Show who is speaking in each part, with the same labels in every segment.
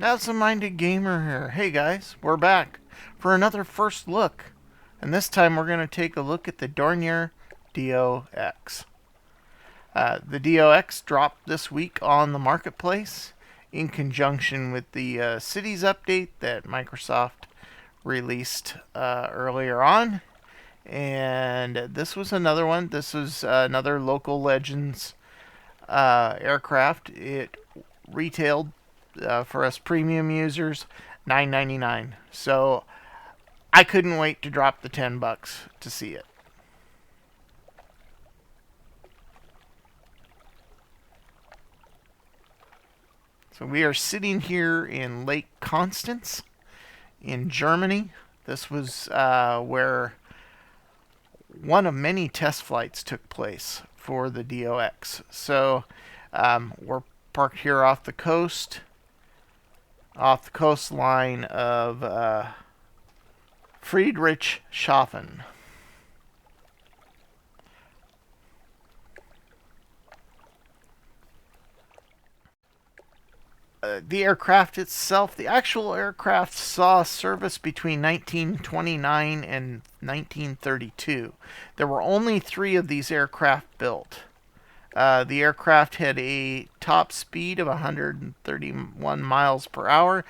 Speaker 1: Absent-minded gamer here. Hey guys, we're back for another first look. And this time we're going to take a look at the Dornier DOX. The DOX dropped this week on the marketplace in conjunction with the Cities update that Microsoft released earlier on. And this was another one. This was another Local Legends aircraft. It retailed for us premium users, $9.99. So I couldn't wait to drop the $10 to see it. So we are sitting here in Lake Constance in Germany. This was where one of many test flights took place for the DOX. So we're parked here off the coastline of Friedrichshafen. The aircraft itself, the actual aircraft saw service between 1929 and 1932. There were only 3 of these aircraft built. The aircraft had a top speed of 131 miles per hour.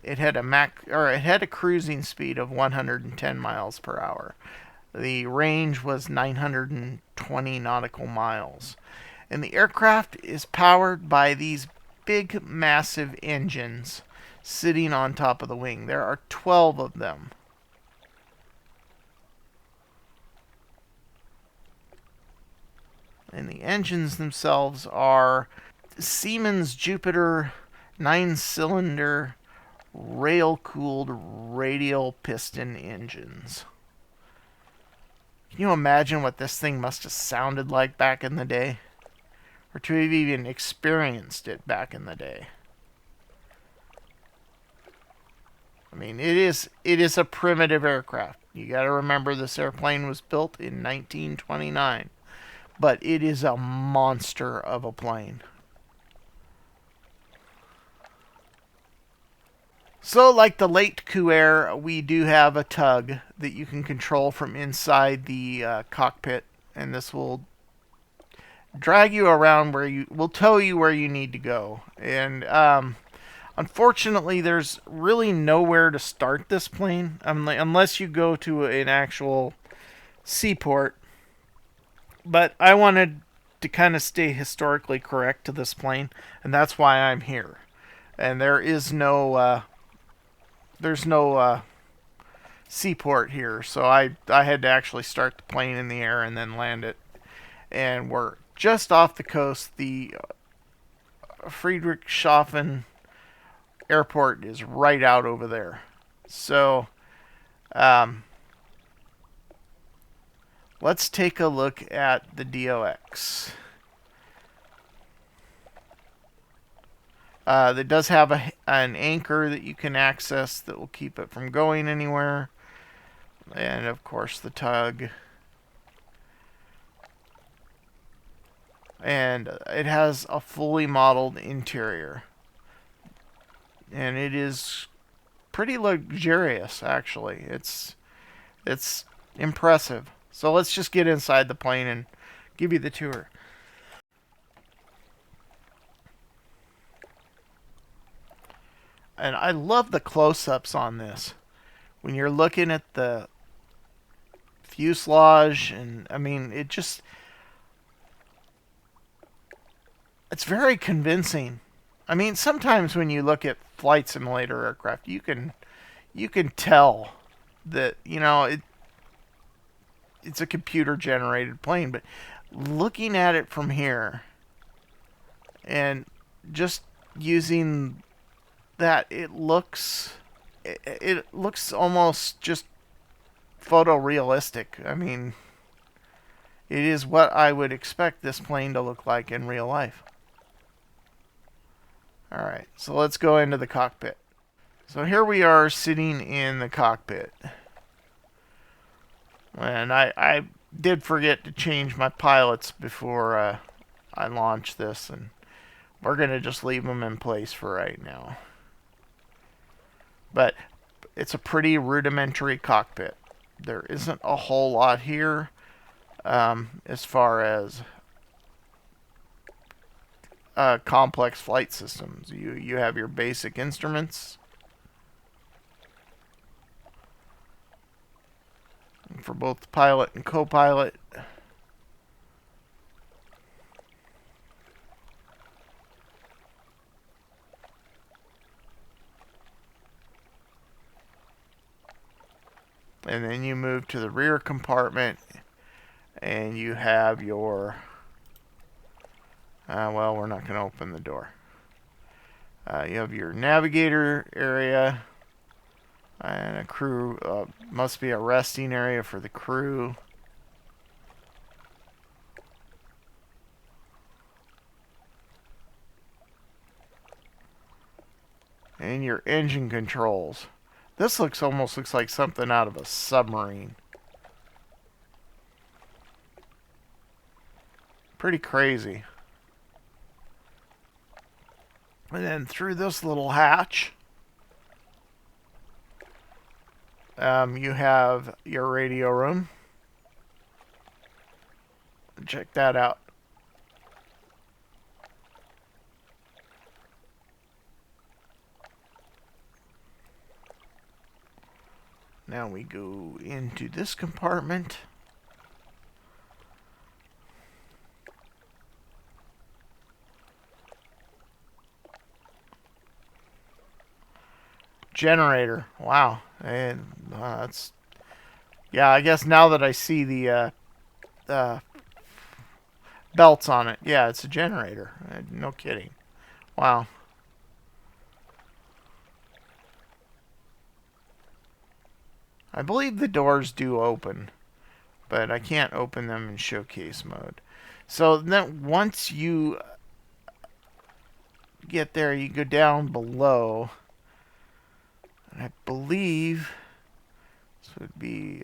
Speaker 1: It had a cruising speed of 110 miles per hour. The range was 920 nautical miles. And the aircraft is powered by these big, massive engines sitting on top of the wing. There are 12 of them. And the engines themselves are Siemens Jupiter 9-cylinder rail-cooled radial piston engines. Can you imagine what this thing must have sounded like back in the day? Or to have even experienced it back in the day. I mean, it is a primitive aircraft. You got to remember this airplane was built in 1929. But it is a monster of a plane. So, like the late Cougar, we do have a tug that you can control from inside the cockpit, and this will drag you around will tow you where you need to go. And unfortunately, there's really nowhere to start this plane unless you go to an actual seaport. But I wanted to kind of stay historically correct to this plane, and that's why I'm here. And there's no seaport here, so I had to actually start the plane in the air and then land it. And we're just off the coast. The Friedrichshafen airport is right out over there. So, let's take a look at the DOX. It does have an anchor that you can access that will keep it from going anywhere. And of course the tug. And it has a fully modeled interior. And it is pretty luxurious, actually. It's impressive. So let's just get inside the plane and give you the tour. And I love the close-ups on this. When you're looking at the fuselage, and I mean, it's very convincing. I mean, sometimes when you look at flight simulator aircraft, you can tell that, it's a computer-generated plane, but looking at it from here and just using that, it looks almost just photorealistic. I mean, it is what I would expect this plane to look like in real life. Alright, so let's go into the cockpit. So here we are sitting in the cockpit. And I did forget to change my pilots before I launched this, and we're going to just leave them in place for right now. But it's a pretty rudimentary cockpit. There isn't a whole lot here as far as complex flight systems. You have your basic instruments for both pilot and co-pilot. And then you move to the rear compartment and you have your well, we're not going to open the door. You have your navigator area and a crew, must be a resting area for the crew. And your engine controls. This almost looks like something out of a submarine. Pretty crazy. And then through this little hatch, you have your radio room. Check that out. Now we go into this compartment. Generator. Wow. And that's... Yeah, I guess now that I see the belts on it, yeah, it's a generator. No kidding. Wow. I believe the doors do open, but I can't open them in showcase mode. So then once you get there, you go down below. And I believe this would be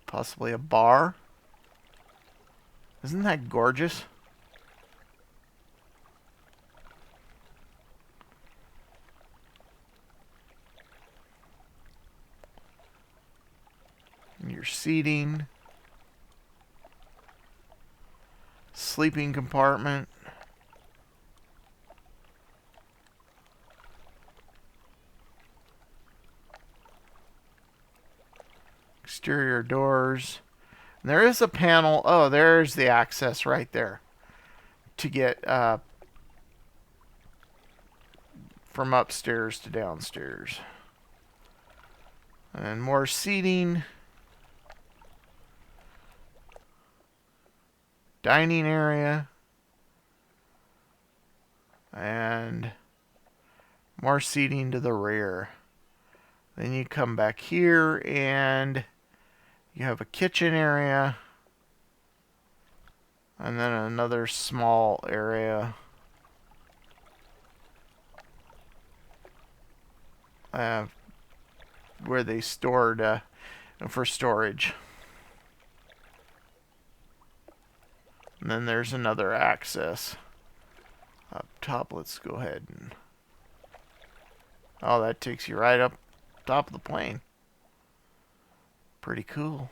Speaker 1: possibly a bar. Isn't that gorgeous? And your seating. Sleeping compartment. Exterior doors. And there is a panel. Oh, there's the access right there to get from upstairs to downstairs. And more seating. Dining area. And more seating to the rear. Then you come back here and you have a kitchen area. And then another small area. Where they stored for storage. And then there's another access up top. Let's go ahead and... Oh, that takes you right up top of the plane. Pretty cool.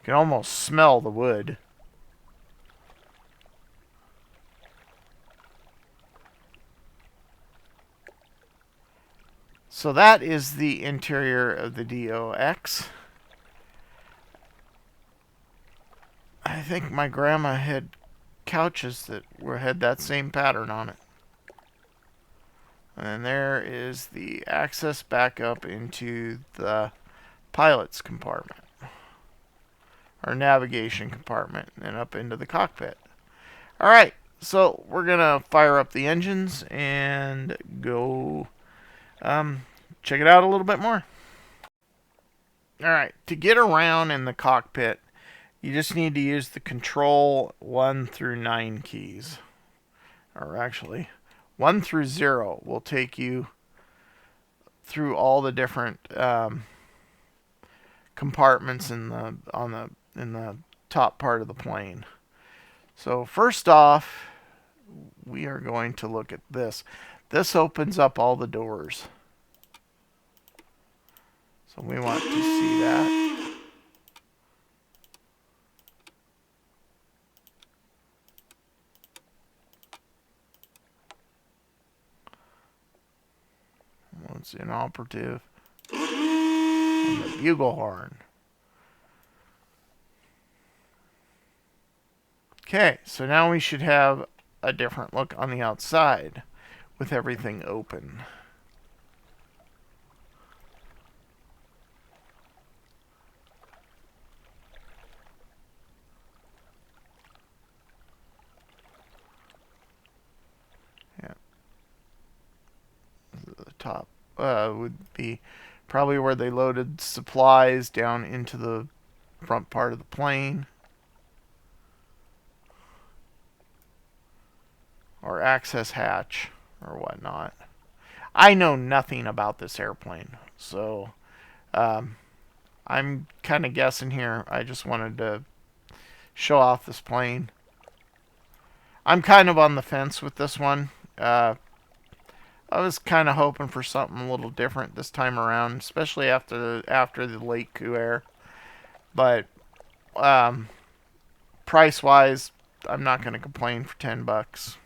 Speaker 1: You can almost smell the wood. So that is the interior of the DOX. I think my grandma had couches that had that same pattern on it. And then there is the access back up into the pilot's compartment. Or navigation compartment. And up into the cockpit. Alright, so we're going to fire up the engines and go check it out a little bit more. Alright, to get around in the cockpit, you just need to use the control 1 through 9 keys. Or actually, 1 through 0 will take you through all the different compartments in the top part of the plane. So first off, we are going to look at this. This opens up all the doors. So we want to see that. Once inoperative. And the bugle horn. Okay, so now we should have a different look on the outside with everything open. Yeah. The top would be probably where they loaded supplies down into the front part of the plane. Or access hatch or whatnot. I know nothing about this airplane, so I'm kind of guessing here. I just wanted to show off this plane. I'm kind of on the fence with this one. I was kind of hoping for something a little different this time around, especially after the late coup air. But price-wise, I'm not going to complain for $10.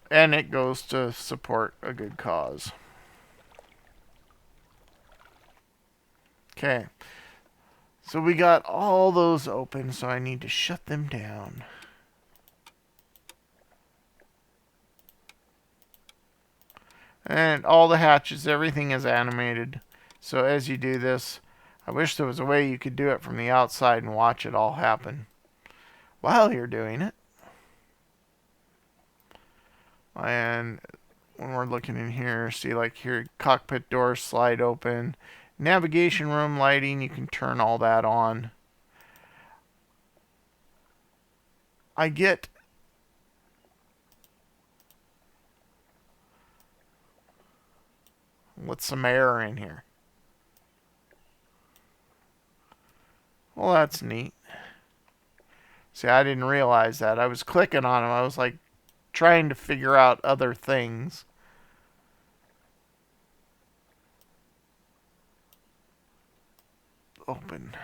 Speaker 1: And it goes to support a good cause. Okay. So we got all those open, so I need to shut them down. And all the hatches, everything is animated. So as you do this, I wish there was a way you could do it from the outside and watch it all happen while you're doing it. And when we're looking in here, see like here, cockpit doors slide open. Navigation room lighting, you can turn all that on. I get with some air in here. Well, that's neat. See, I didn't realize that. I was clicking on them. I was like trying to figure out other things. Open.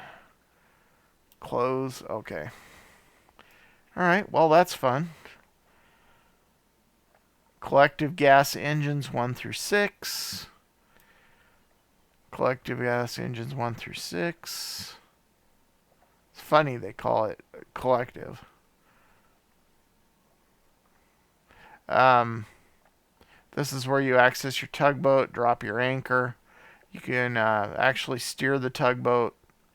Speaker 1: Close. Okay. Alright, well that's fun. Collective gas engines 1 through 6. Collective gas engines 1 through 6. It's funny they call it collective. This is where you access your tugboat, drop your anchor. You can actually steer the tugboat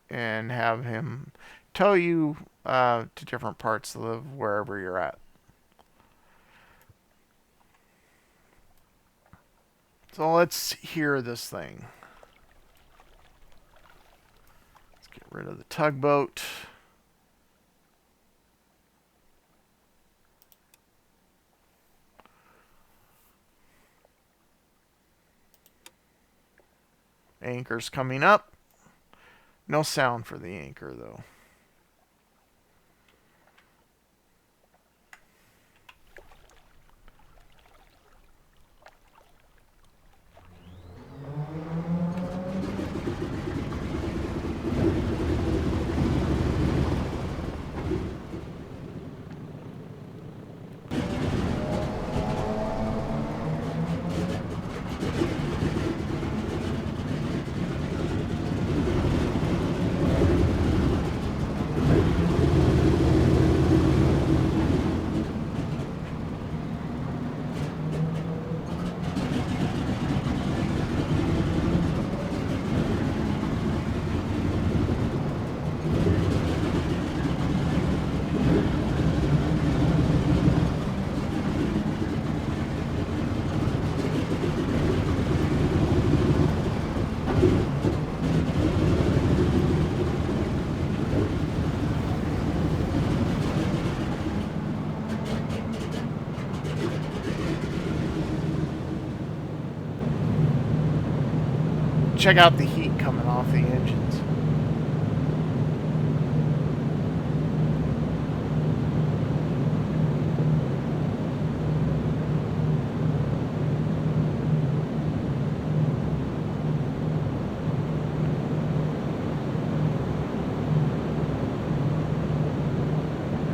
Speaker 1: and have him tow you to different parts of wherever you're at. So let's hear this thing. Let's get rid of the tugboat. Anchor's coming up. No sound for the anchor though. Check out the heat coming off the engines.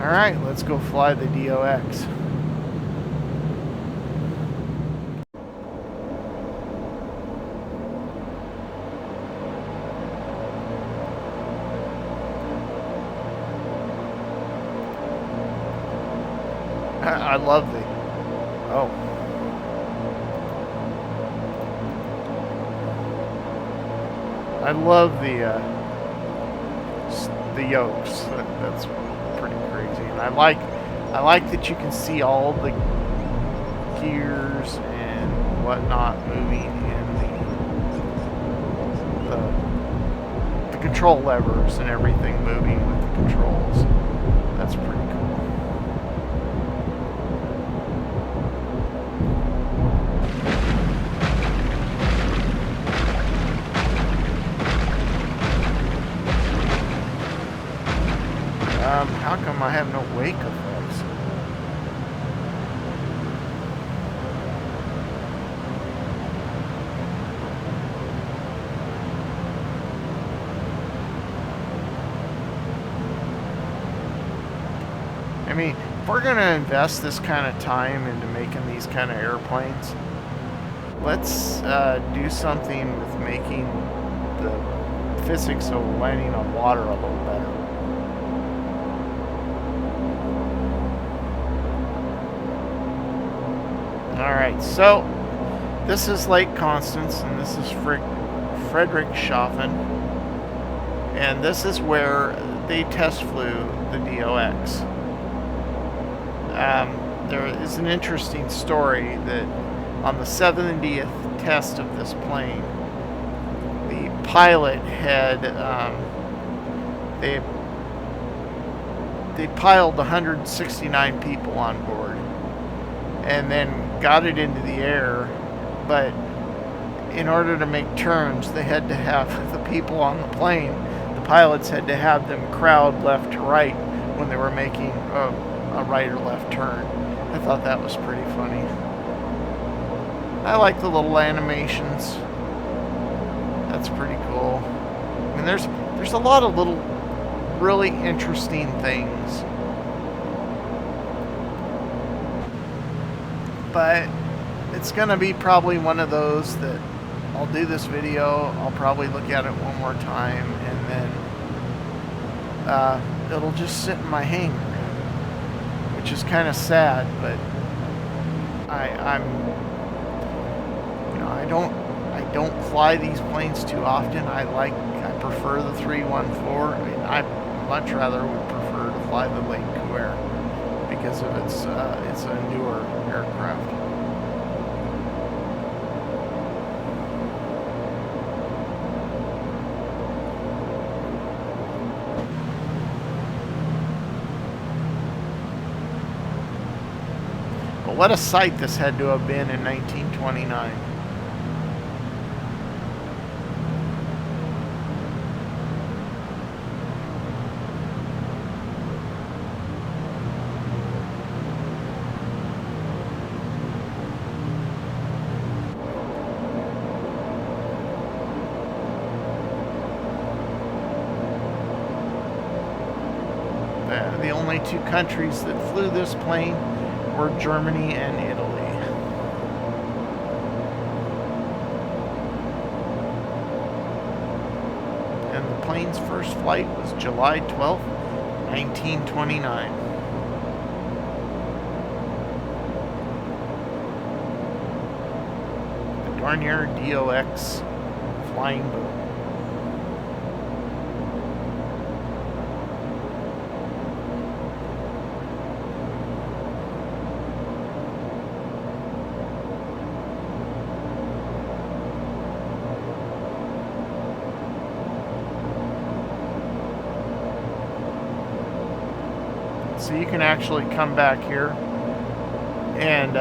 Speaker 1: Alright, let's go fly the DOX. I love the... Oh. I love the yokes. That's pretty crazy. And I like that you can see all the gears and whatnot moving in the control levers and everything moving with the controls. That's pretty cool. How come I have no wake effects? I mean, if we're going to invest this kind of time into making these kind of airplanes, let's do something with making the physics of landing on water a little better. Alright, so this is Lake Constance, and this is Friedrichshafen, and this is where they test flew the DOX. There is an interesting story that on the 70th test of this plane, the pilot had they piled 169 people on board, and then got it into the air, but in order to make turns, they had to have the people on the plane, the pilots had to have them crowd left to right when they were making a right or left turn. I thought that was pretty funny. I like the little animations. That's pretty cool. I mean, there's a lot of little really interesting things. But it's going to be probably one of those that I'll do this video, I'll probably look at it one more time, and then it'll just sit in my hangar, which is kind of sad, but I don't fly these planes too often. I prefer the 314. I mean, I much rather would prefer to fly the Lake Couer because of it's a newer aircraft. But what a sight this had to have been in 1929. The only two countries that flew this plane were Germany and Italy. And the plane's first flight was July 12th, 1929. The Dornier DOX flying boat. So you can actually come back here and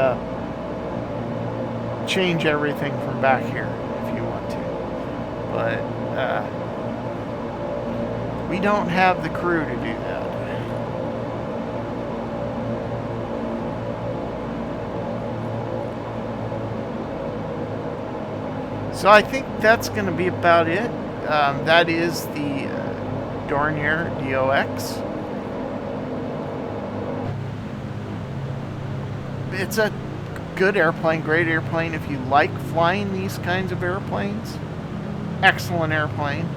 Speaker 1: change everything from back here if you want to. But we don't have the crew to do that. So I think that's going to be about it. That is the Dornier DOX. It's a good airplane, great airplane if you like flying these kinds of airplanes. Excellent airplane.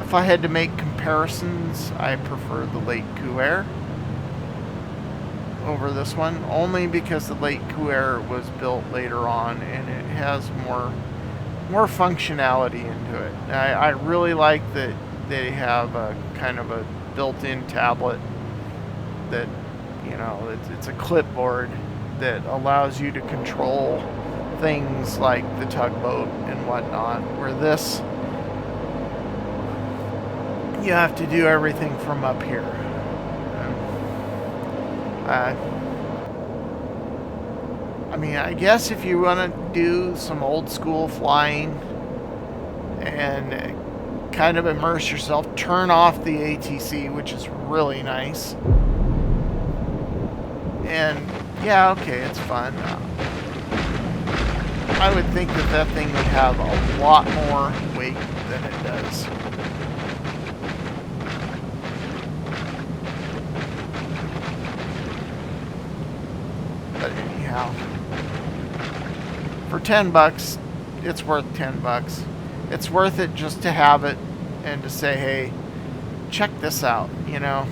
Speaker 1: If I had to make comparisons, I prefer the late Couer over this one, only because the late Couer was built later on and it has more functionality into it. I really like that they have a kind of a built-in tablet that, you know, it's a clipboard that allows you to control things like the tugboat and whatnot, where this, you have to do everything from up here. I mean, I guess if you want to do some old school flying and kind of immerse yourself, turn off the ATC, which is really nice. And yeah, okay, it's fun. I would think that that thing would have a lot more weight than it does. But anyhow, for $10, it's worth $10. It's worth it just to have it and to say, hey, check this out, you know.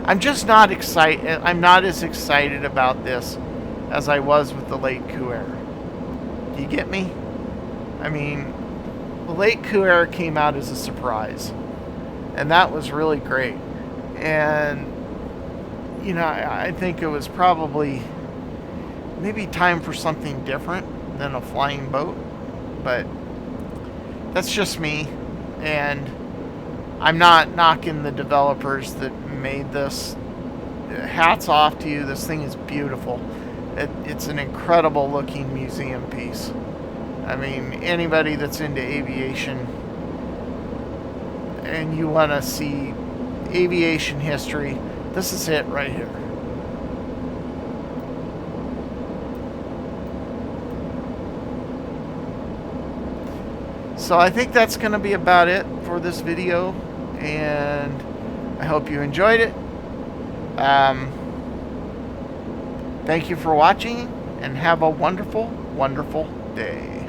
Speaker 1: I'm just not excited. I'm not as excited about this as I was with the late Couer. Do you get me? I mean, the late Couer came out as a surprise, and that was really great. And you know, I think it was probably maybe time for something different than a flying boat, but that's just me, and I'm not knocking the developers that made this. Hats off to you. This thing is beautiful. It's an incredible looking museum piece. I mean, anybody that's into aviation and you want to see aviation history, this is it right here. So I think that's going to be about it for this video, and I hope you enjoyed it. Thank you for watching, and have a wonderful, wonderful day.